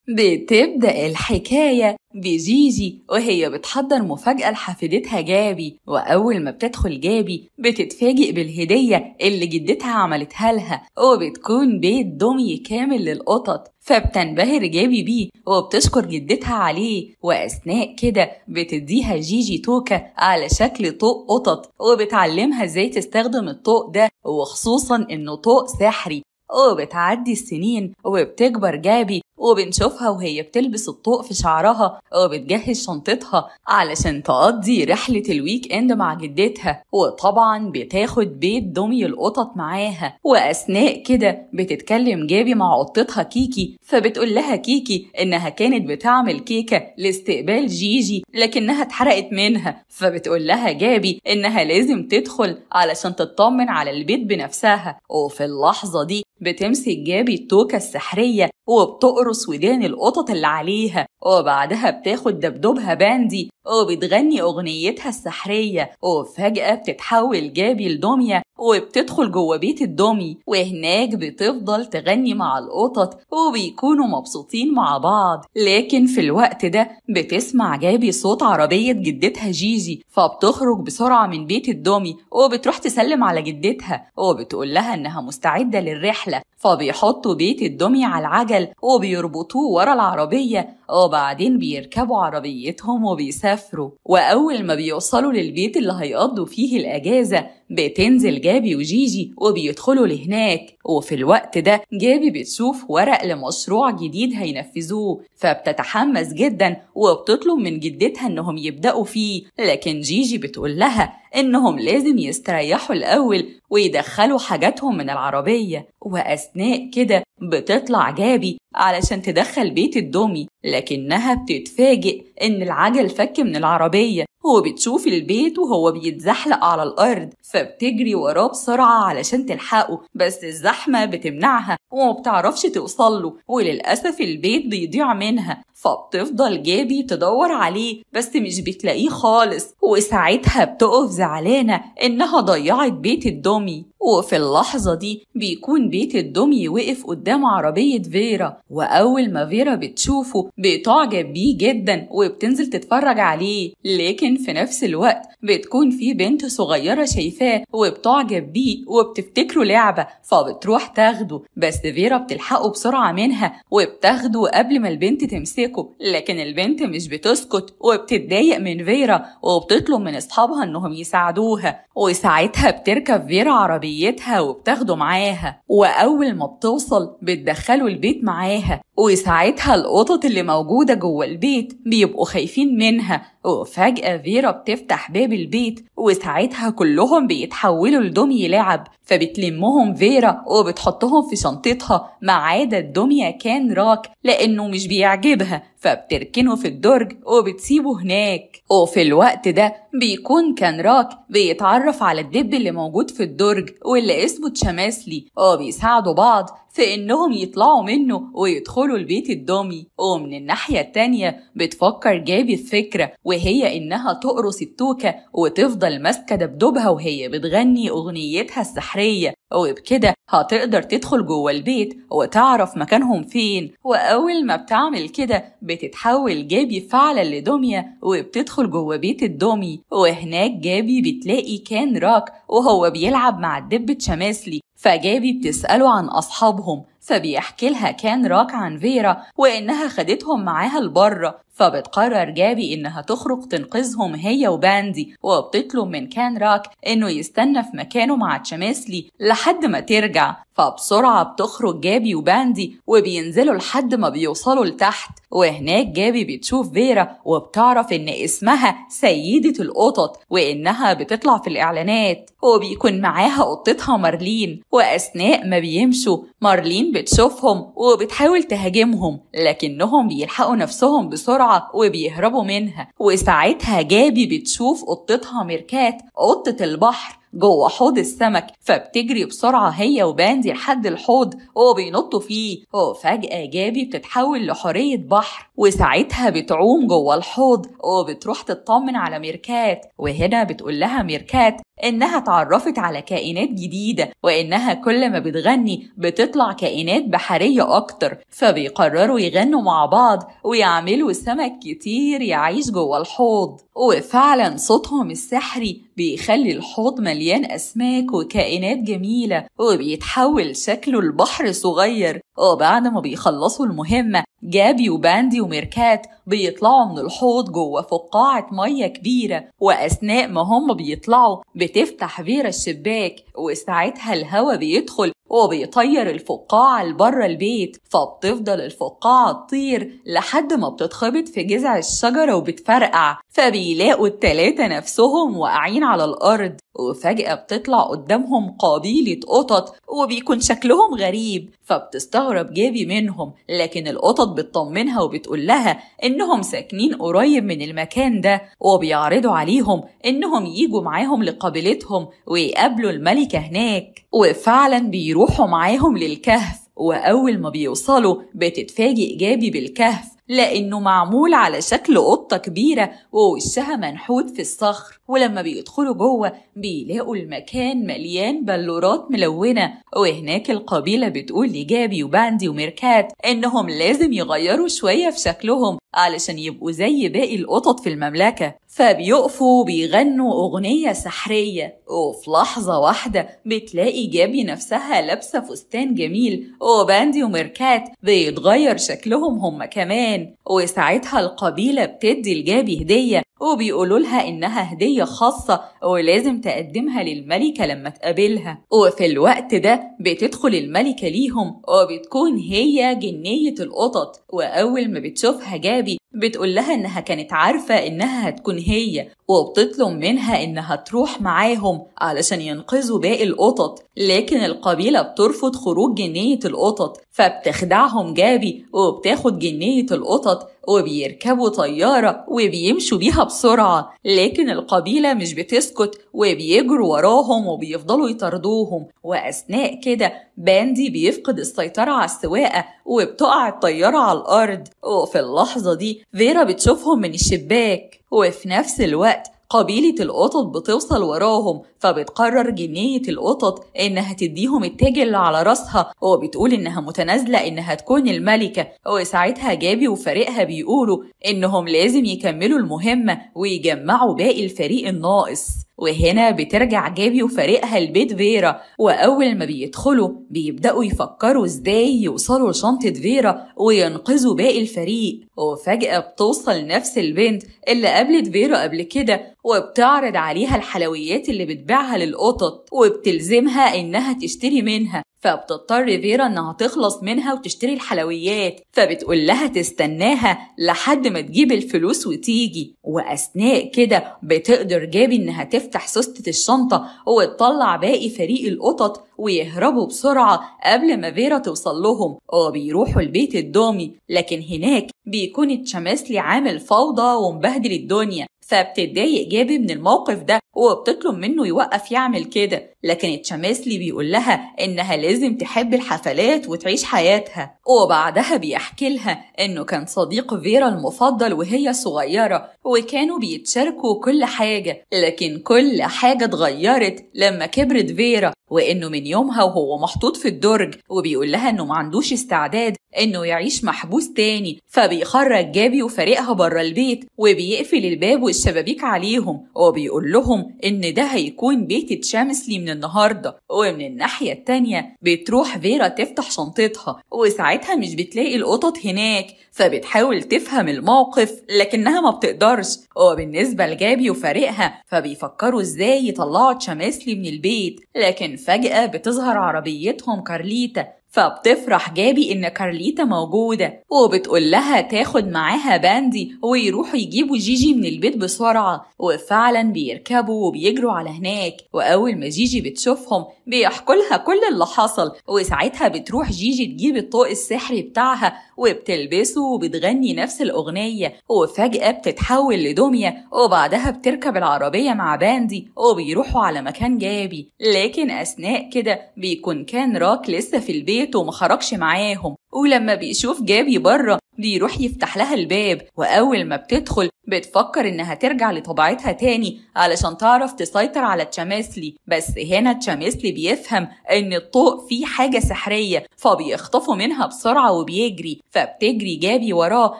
بتبدأ الحكاية بجيجي وهي بتحضر مفاجأة لحفيدتها جابي، وأول ما بتدخل جابي بتتفاجئ بالهدية اللي جدتها عملتها لها، وبتكون بيت دمي كامل للقطط. فبتنبهر جابي بيه وبتشكر جدتها عليه، وأثناء كده بتديها جيجي توكة على شكل طوق قطط، وبتعلمها ازاي تستخدم الطوق ده، وخصوصا انه طوق سحري. وبتعدي السنين وبتكبر جابي، وبنشوفها وهي بتلبس الطوق في شعرها وبتجهز شنطتها علشان تقضي رحلة الويك اند مع جدتها، وطبعا بتاخد بيت دمي القطط معاها. وأثناء كده بتتكلم جابي مع قطتها كيكي، فبتقول لها كيكي إنها كانت بتعمل كيكة لاستقبال جيجي لكنها اتحرقت منها، فبتقول لها جابي إنها لازم تدخل علشان تطمن على البيت بنفسها. وفي اللحظة دي بتمسك جابي التوكة السحرية وبتقرص ودان القطط اللي عليها، وبعدها بتاخد دبدوبها باندي وبتغني أغنيتها السحرية، وفجأة بتتحول جابي لدمية وبتدخل جوه بيت الدمي، وهناك بتفضل تغني مع القطط وبيكونوا مبسوطين مع بعض. لكن في الوقت ده بتسمع جابي صوت عربية جدتها جيجي، فبتخرج بسرعة من بيت الدمي وبتروح تسلم على جدتها وبتقول لها إنها مستعدة للرحلة. فبيحطوا بيت الدمي على العجل وبيربطوه ورا العربية، وبعدين بيركبوا عربيتهم وبيسافروا. وأول ما بيوصلوا للبيت اللي هيقضوا فيه الأجازة بتنزل جابي وجيجي وبيدخلوا لهناك. وفي الوقت ده جابي بتشوف ورق لمشروع جديد هينفذوه، فبتتحمس جدا وبتطلب من جدتها إنهم يبدأوا فيه، لكن جيجي بتقول لها إنهم لازم يستريحوا الأول ويدخلوا حاجاتهم من العربية. وأثناء كده بتطلع جابي علشان تدخل بيت الدمي، لكنها بتتفاجئ إن العجل فك من العربية، وبتشوف البيت وهو بيتزحلق على الأرض، فبتجري وراه بسرعة علشان تلحقه، بس الزحمة بتمنعها ومبتعرفش توصله، وللأسف البيت بيضيع منها. فبتفضل جابي تدور عليه بس مش بتلاقيه خالص، وساعتها بتقف زعلانة إنها ضيعت بيت الدمي. وفي اللحظة دي بيكون بيت الدمي وقف قدام عربية فيرا، وأول ما فيرا بتشوفه بتعجب بيه جدا وبتنزل تتفرج عليه، لكن في نفس الوقت بتكون في بنت صغيرة شايفاه وبتعجب بيه وبتفتكره لعبة، فبتروح تاخده، بس فيرا بتلحقه بسرعة منها وبتاخده قبل ما البنت تمسكه. لكن البنت مش بتسكت وبتتضايق من فيرا وبتطلب من أصحابها إنهم يساعدوها، وساعتها بتركب فيرا عربيتها وبتاخده معاها، وأول ما بتوصل بتدخله البيت معاها. وساعتها القطط اللي موجودة جوه البيت بيبقوا خايفين منها، وفجأة فيرا بتفتح باب البيت وساعتها كلهم بيتحولوا لدمي لعب، فبتلمهم فيرا وبتحطهم في شنطتها ما عدا الدمية كان راك لأنه مش بيعجبها، فبتركنه في الدرج وبتسيبه هناك. وفي الوقت ده بيكون كان راك بيتعرف على الدب اللي موجود في الدرج واللي اسمه تشاماسلي، وبيساعدوا بعض في إنهم يطلعوا منه ويدخلوا البيت الدمي. ومن الناحية التانية بتفكر جابي في فكرة، وهي إنها تقرص التوكة وتفضل ماسكة دبدوبها وهي بتغني أغنيتها السحرية، وبكده هتقدر تدخل جوه البيت وتعرف مكانهم فين. وأول ما بتعمل كده بتتحول جابي فعلا لدمية وبتدخل جوه بيت الدمي، وهناك جابي بتلاقي كان راك وهو بيلعب مع الدب تشاماسلي، فجابي بتسأله عن أصحابهم، فبيحكي لها كان راك عن فيرا وإنها خدتهم معاها لبره. فبتقرر جابي إنها تخرج تنقذهم هي وباندي، وبتطلب من كان راك إنه يستنى في مكانه مع تشاماسلي لحد ما ترجع. فبسرعة بتخرج جابي وباندي وبينزلوا لحد ما بيوصلوا لتحت، وهناك جابي بتشوف فيرا وبتعرف إن اسمها سيدة القطط وإنها بتطلع في الإعلانات، وبيكون معاها قطتها مارلين. وأثناء ما بيمشوا مارلين بتشوفهم وبتحاول تهاجمهم، لكنهم بيلحقوا نفسهم بسرعة وبيهربوا منها. وساعتها جابي بتشوف قطتها ميركات قطة البحر جوه حوض السمك، فبتجري بسرعة هي وباندي لحد الحوض وبينطوا فيه، وفجأة جابي بتتحول لحورية بحر، وساعتها بتعوم جوه الحوض وبتروح تطمن على ميركات. وهنا بتقول لها ميركات إنها اتعرفت على كائنات جديدة، وإنها كل ما بتغني بتطلع كائنات بحرية أكتر، فبيقرروا يغنوا مع بعض ويعملوا سمك كتير يعيش جوه الحوض. وفعلا صوتهم السحري بيخلي الحوض مليان أسماك وكائنات جميلة، وبيتحول شكله لبحر صغير. وبعد ما بيخلصوا المهمة، جابي وباندي وميركات بيطلعوا من الحوض جوه فقاعة مية كبيرة، وأثناء ما هم بيطلعوا بتفتح فيرا الشباك، وساعتها الهوا بيدخل وبيطير الفقاعة لبره البيت، فبتفضل الفقاعة تطير لحد ما بتتخبط في جذع الشجرة وبتفرقع، فبيلاقوا التلاتة نفسهم واقعين على الأرض. وفجأة بتطلع قدامهم قبيلة قطط وبيكون شكلهم غريب، فبتستغرب جابي منهم، لكن القطط بتطمنها وبتقول لها إنهم ساكنين قريب من المكان ده، وبيعرضوا عليهم إنهم ييجوا معاهم لقبيلتهم ويقابلوا الملكة هناك. وفعلا بيروحوا معاهم للكهف، وأول ما بيوصلوا بتتفاجئ جابي بالكهف لأنه معمول على شكل قطة كبيرة ووشها منحوت في الصخر. ولما بيدخلوا جوه بيلاقوا المكان مليان بلورات ملونة، وهناك القبيلة بتقول لجابي وباندي وميركات إنهم لازم يغيروا شوية في شكلهم علشان يبقوا زي باقي القطط في المملكة. فبيقفوا وبيغنوا أغنية سحرية، وفي لحظة واحدة بتلاقي جابي نفسها لابسة فستان جميل، وباندي وميركات بيتغير شكلهم هما كمان. وساعتها القبيلة بتدي لجابي هدية، وبيقولوا لها إنها هدية خاصة ولازم تقدمها للملكة لما تقابلها. وفي الوقت ده بتدخل الملكة ليهم، وبتكون هي جنية القطط، وأول ما بتشوفها جابي بتقول لها إنها كانت عارفة إنها هتكون هي، وبتطلب منها إنها تروح معاهم علشان ينقذوا باقي القطط، لكن القبيلة بترفض خروج جنية القطط، فبتخدعهم جابي وبتاخد جنية القطط وبيركبوا طيارة وبيمشوا بيها بسرعة. لكن القبيلة مش بتسكت وبيجروا وراهم وبيفضلوا يطاردوهم، وأثناء كده باندي بيفقد السيطرة على السواقة وبتقع الطيارة على الأرض. وفي اللحظة دي فيرا بتشوفهم من الشباك، وفي نفس الوقت قبيلة القطط بتوصل وراهم، فبتقرر جنية القطط إنها تديهم التاج اللي على راسها، وبتقول إنها متنازلة إنها تكون الملكة. وساعتها جابي وفريقها بيقولوا إنهم لازم يكملوا المهمة ويجمعوا باقي الفريق الناقص. وهنا بترجع جابي وفريقها لبيت فيرا، وأول ما بيدخلوا بيبدأوا يفكروا إزاي يوصلوا لشنطة فيرا وينقذوا باقي الفريق. وفجأة بتوصل نفس البنت اللي قابلت فيرا قبل كده، وبتعرض عليها الحلويات اللي بتبيعها للقطط، وبتلزمها إنها تشتري منها، فبتضطر فيرا إنها تخلص منها وتشتري الحلويات، فبتقول لها تستناها لحد ما تجيب الفلوس وتيجي. وأثناء كده بتقدر جابي إنها تفتح سوستة الشنطة وتطلع باقي فريق القطط ويهربوا بسرعة قبل ما فيرا توصل لهم، وبيروحوا البيت الدومي. لكن هناك بيكون تشامسلي عامل فوضى ومبهدل الدنيا، فبتتضايق جابي من الموقف ده وبتطلب منه يوقف يعمل كده، لكن تشامسلي بيقول لها إنها لازم تحب الحفلات وتعيش حياتها. وبعدها بيحكي لها إنه كان صديق فيرا المفضل وهي صغيرة، وكانوا بيتشاركوا كل حاجة، لكن كل حاجة اتغيرت لما كبرت فيرا، وإنه من يومها وهو محطوط في الدرج، وبيقول لها إنه معندوش استعداد إنه يعيش محبوس تاني. فبيخرج جابي وفريقها برا البيت وبيقفل الباب والشبابيك عليهم، وبيقول لهم إن ده هيكون بيت تشامسلي من النهاردة. ومن الناحية التانية بتروح فيرا تفتح شنطتها، وساعتها مش بتلاقي القطط هناك، فبتحاول تفهم الموقف لكنها ما بتقدرش. وبالنسبة لجابي وفريقها فبيفكروا إزاي يطلعوا تشامسلي من البيت، لكن فجأة بتظهر عربيتهم كارليتا، فبتفرح جابي إن كارليتا موجودة، وبتقول لها تاخد معاها باندي ويروحوا يجيبوا جيجي من البيت بسرعة. وفعلا بيركبوا وبيجروا على هناك، وأول ما جيجي بتشوفهم بيحكوا لها كل اللي حصل. وساعتها بتروح جيجي تجيب الطوق السحري بتاعها وبتلبسه وبتغني نفس الأغنية، وفجأة بتتحول لدمية، وبعدها بتركب العربية مع باندي وبيروحوا على مكان جابي. لكن أثناء كده بيكون كان راك لسه في البيت ومخرجش معاهم، ولما بيشوف جابي بره بيروح يفتح لها الباب، وأول ما بتدخل بتفكر إنها ترجع لطبيعتها تاني علشان تعرف تسيطر على تشاميسلي. بس هنا تشاميسلي بيفهم إن الضوء فيه حاجة سحرية، فبيخطفوا منها بسرعة وبيجري. فبتجري جابي وراه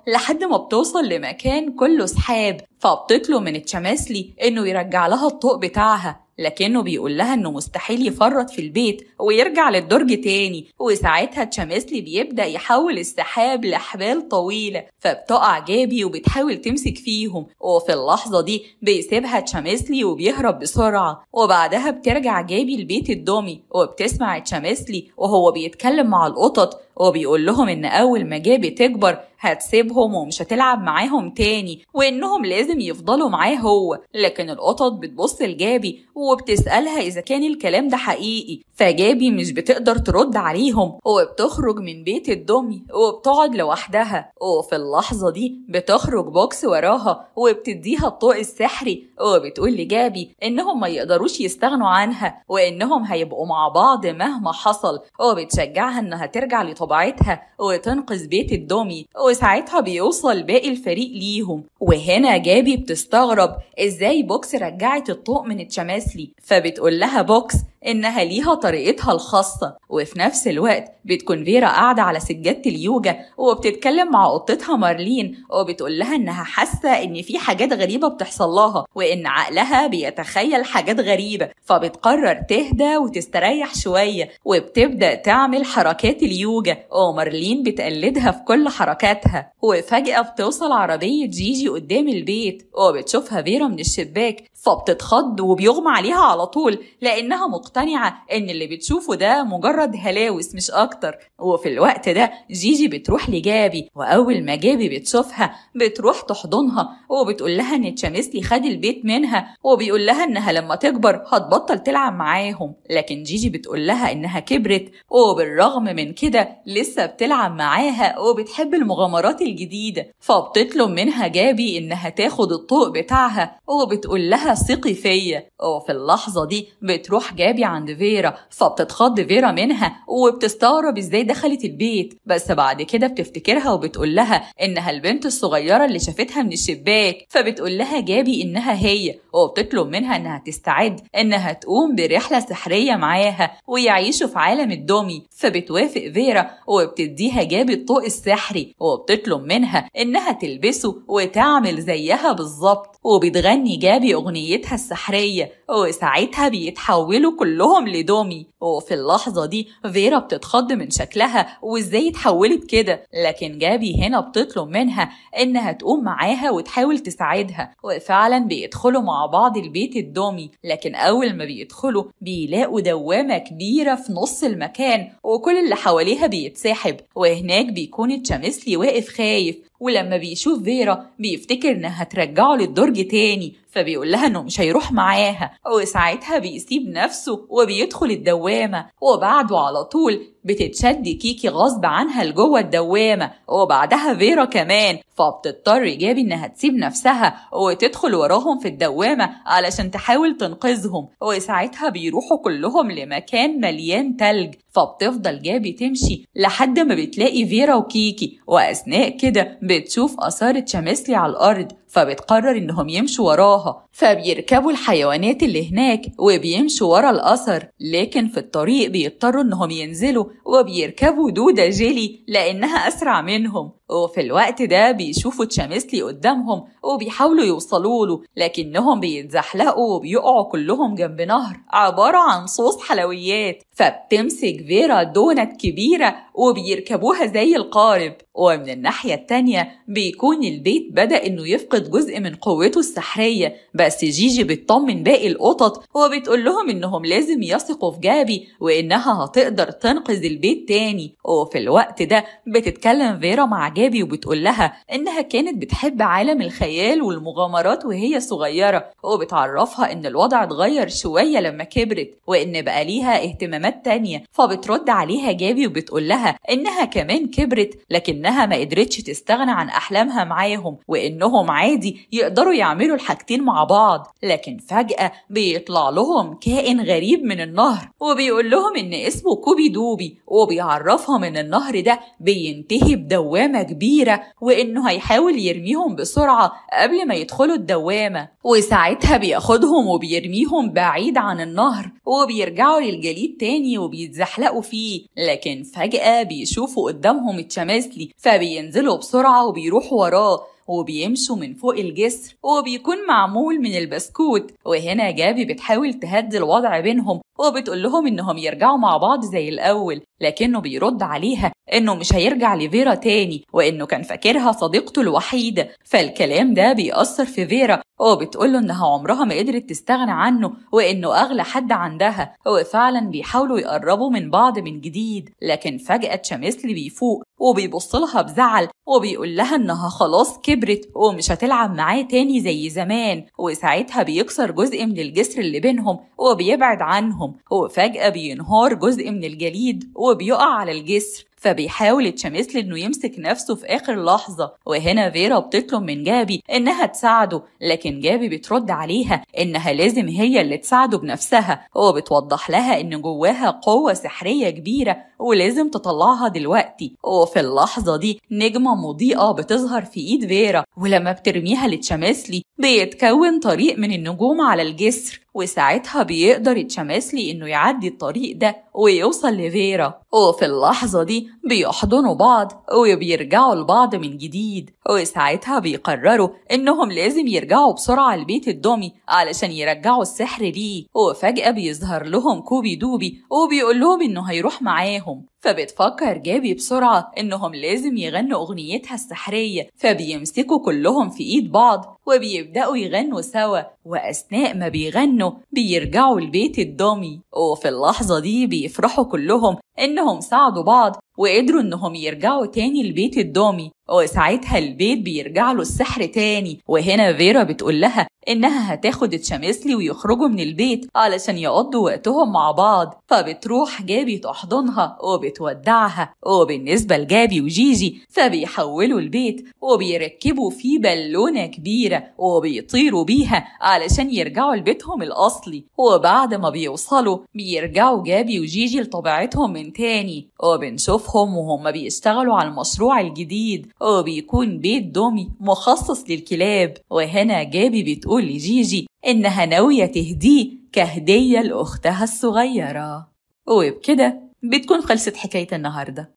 لحد ما بتوصل لمكان كله سحاب، فبتطلب من تشاميسلي إنه يرجع لها الضوء بتاعها، لكنه بيقول لها إنه مستحيل يفرط في البيت ويرجع للدرج تاني. وساعتها تشاميسلي بيبدأ يحول السحاب لحبال طويلة، فبتقع جابي وبتحاول تمسك فيهم. وفي اللحظة دي بيسيبها تشاميسلي وبيهرب بسرعة. وبعدها بترجع جابي البيت الدمي، وبتسمع تشاميسلي وهو بيتكلم مع القطط وبيقول لهم إن أول ما جابي تكبر هتسيبهم ومش هتلعب معاهم تاني، وإنهم لازم يفضلوا معاه هو. لكن القطط بتبص لجابي وبتسألها إذا كان الكلام ده حقيقي، فجابي مش بتقدر ترد عليهم وبتخرج من بيت الدمي وبتقعد لوحدها. وفي اللحظة دي بتخرج بوكس وراها وبتديها الضوء السحري، وبتقول لجابي إنهم ما يقدروش يستغنوا عنها وإنهم هيبقوا مع بعض مهما حصل، وبتشجعها إنها ترجع لطبيعتها وتنقذ بيت الدمي. وساعتها بيوصل باقي الفريق ليهم. وهنا جابي بتستغرب ازاي بوكس رجعت الضوء من تشاميسلي، فبتقول لها بوكس إنها ليها طريقتها الخاصة. وفي نفس الوقت بتكون فيرا قاعدة على سجادة اليوجا وبتتكلم مع قطتها مارلين، وبتقول لها إنها حاسة إن في حاجات غريبة بتحصل لها وإن عقلها بيتخيل حاجات غريبة، فبتقرر تهدى وتستريح شوية وبتبدأ تعمل حركات اليوجا، ومارلين بتقلدها في كل حركاتها. وفجأة بتوصل عربية جيجي قدام البيت وبتشوفها فيرا من الشباك، فبتتخض وبيغمى عليها على طول لأنها مقتنعة إن اللي بتشوفه ده مجرد هلاوس مش أكتر. وفي الوقت ده جيجي بتروح لجابي، وأول ما جابي بتشوفها بتروح تحضنها وبتقول لها إن تشاميسلي خد البيت منها، وبيقول لها إنها لما تكبر هتبطل تلعب معاهم. لكن جيجي بتقول لها إنها كبرت وبالرغم من كده لسه بتلعب معاها وبتحب المغامرات الجديدة، فبتطلب منها جابي إنها تاخد الضوء بتاعها وبتقول لها ثقي فيا. وفي اللحظة دي بتروح جابي عند فيرا، فبتتخض فيرا منها وبتستغرب ازاي دخلت البيت. بس بعد كده بتفتكرها وبتقول لها انها البنت الصغيرة اللي شافتها من الشباك، فبتقول لها جابي انها هي، وبتطلب منها انها تستعد انها تقوم برحلة سحرية معاها ويعيشوا في عالم الدمي. فبتوافق فيرا وبتديها جابي الضوء السحري، وبتطلب منها انها تلبسه وتعمل زيها بالظبط. وبتغني جابي اغنيتها السحرية، وساعتها بيتحولوا كلهم لدمي. وفي اللحظة دي فيرا بتتخض من شكلها وازاي اتحولت كده، لكن جابي هنا بتطلب منها انها تقوم معاها وتحاول تساعدها. وفعلا بيدخلوا مع بعض البيت الدمي، لكن اول ما بيدخلوا بيلاقوا دوامة كبيرة في نص المكان وكل اللي حواليها بيتسحب، وهناك بيكون تشاميسلي واقف خايف. ولما بيشوف فيرا بيفتكر انها ترجعه للدرج تاني، فبيقول لها انه مش هيروح معاها. وساعتها بيسيب نفسه وبيدخل الدوامة، وبعده على طول بتتشد كيكي غصب عنها لجوه الدوامة، وبعدها فيرا كمان. فبتضطر جابي انها تسيب نفسها وتدخل وراهم في الدوامة علشان تحاول تنقذهم. وساعتها بيروحوا كلهم لمكان مليان تلج، فبتفضل جابي تمشي لحد ما بتلاقي فيرا وكيكي، وأثناء كده بتشوف آثار تشاميسلي على الأرض، فبتقرر إنهم يمشوا وراها. فبيركبوا الحيوانات اللي هناك وبيمشوا ورا الأثر، لكن في الطريق بيضطروا إنهم ينزلوا وبيركبوا دودة جيلي لأنها أسرع منهم. وفي الوقت ده بيشوفوا تشاميسلي قدامهم وبيحاولوا يوصلوا له، لكنهم بيتزحلقوا وبيقعوا كلهم جنب نهر عبارة عن صوص حلويات. فبتمسك فيرا دونت كبيرة وبيركبوها زي القارب. ومن الناحية التانية بيكون البيت بدأ إنه يفقد جزء من قوته السحرية، بس جيجي بتطمن باقي القطط وبتقول لهم إنهم لازم يثقوا في جابي وإنها هتقدر تنقذ البيت تاني. وفي الوقت ده بتتكلم فيرا مع جابي وبتقول لها إنها كانت بتحب عالم الخيال والمغامرات وهي صغيرة، وبتعرفها إن الوضع اتغير شوية لما كبرت وإن بقى ليها اهتمامات تانية. فبترد عليها جابي وبتقول لها إنها كمان كبرت لكنها ما قدرتش تستغنى عن أحلامها معاهم، وإنهم عادي يقدروا يعملوا الحاجتين مع بعض. لكن فجأة بيطلع لهم كائن غريب من النهر وبيقول لهم إن اسمه كوبي دوبي، قوي، وبيعرفها من النهر ده بينتهي بدوامة كبيرة، وإنه هيحاول يرميهم بسرعة قبل ما يدخلوا الدوامة. وساعتها بياخدهم وبيرميهم بعيد عن النهر، وبيرجعوا للجليد تاني وبيتزحلقوا فيه. لكن فجأة بيشوفوا قدامهم تشامسلي، فبينزلوا بسرعة وبيروحوا وراه، وبيمشوا من فوق الجسر وبيكون معمول من البسكوت. وهنا جابي بتحاول تهدي الوضع بينهم وبتقول لهم إنهم يرجعوا مع بعض زي الأول، لكنه بيرد عليها إنه مش هيرجع لفيرا تاني، وإنه كان فاكرها صديقته الوحيدة. فالكلام ده بيأثر في فيرا، وبتقوله إنها عمرها ما قدرت تستغنى عنه، وإنه أغلى حد عندها. وفعلا بيحاولوا يقربوا من بعض من جديد، لكن فجأة تشامسلي بيفوق وبيبص لها بزعل، وبيقول لها إنها خلاص كبرت ومش هتلعب معاه تاني زي زمان. وساعتها بيكسر جزء من الجسر اللي بينهم وبيبعد عنهم، وفجأة بينهار جزء من الجليد وبيقع على الجسر. فبيحاول تشامسلي إنه يمسك نفسه في آخر لحظة. وهنا فيرا بتطلب من جابي إنها تساعده، لكن جابي بترد عليها إنها لازم هي اللي تساعده بنفسها، وبتوضح لها إن جواها قوة سحرية كبيرة ولازم تطلعها دلوقتي. وفي اللحظة دي نجمة مضيئة بتظهر في إيد فيرا، ولما بترميها لتشامسلي بيتكون طريق من النجوم على الجسر، وساعتها بيقدر تشامسلي إنه يعدي الطريق ده ويوصل لفيرا. وفي اللحظة دي بيحضنوا بعض وبيرجعوا لبعض من جديد. وساعتها بيقرروا إنهم لازم يرجعوا بسرعة لبيت الدمي علشان يرجعوا السحر ليه. وفجأة بيظهر لهم كوبي دوبي وبيقول لهم إنه هيروح معاهم. فبتفكر جابي بسرعة إنهم لازم يغنوا أغنيتها السحرية، فبيمسكوا كلهم في إيد بعض وبيبدأوا يغنوا سوا. وأثناء ما بيغنوا بيرجعوا لبيت الدمي، وفي اللحظة دي بيفرحوا كلهم إنهم ساعدوا بعض وقدروا إنهم يرجعوا تاني لبيت الدمي. وساعتها البيت بيرجع له السحر تاني. وهنا فيرا بتقول لها إنها هتاخد تشامسلي ويخرجوا من البيت علشان يقضوا وقتهم مع بعض. فبتروح جابي تحضنها وبتودعها. وبالنسبة لجابي وجيجي فبيحولوا البيت وبيركبوا فيه بالونة كبيرة وبيطيروا بيها علشان يرجعوا لبيتهم الأصلي. وبعد ما بيوصلوا بيرجعوا جابي وجيجي لطبيعتهم من تاني، وبنشوفهم وهم بيشتغلوا على المشروع الجديد، وبيكون بيت دومي مخصص للكلاب. وهنا جابي بتقول لجيجي إنها ناوية تهديه كهدية لأختها الصغيرة. وبكده بتكون خلصت حكاية النهاردة.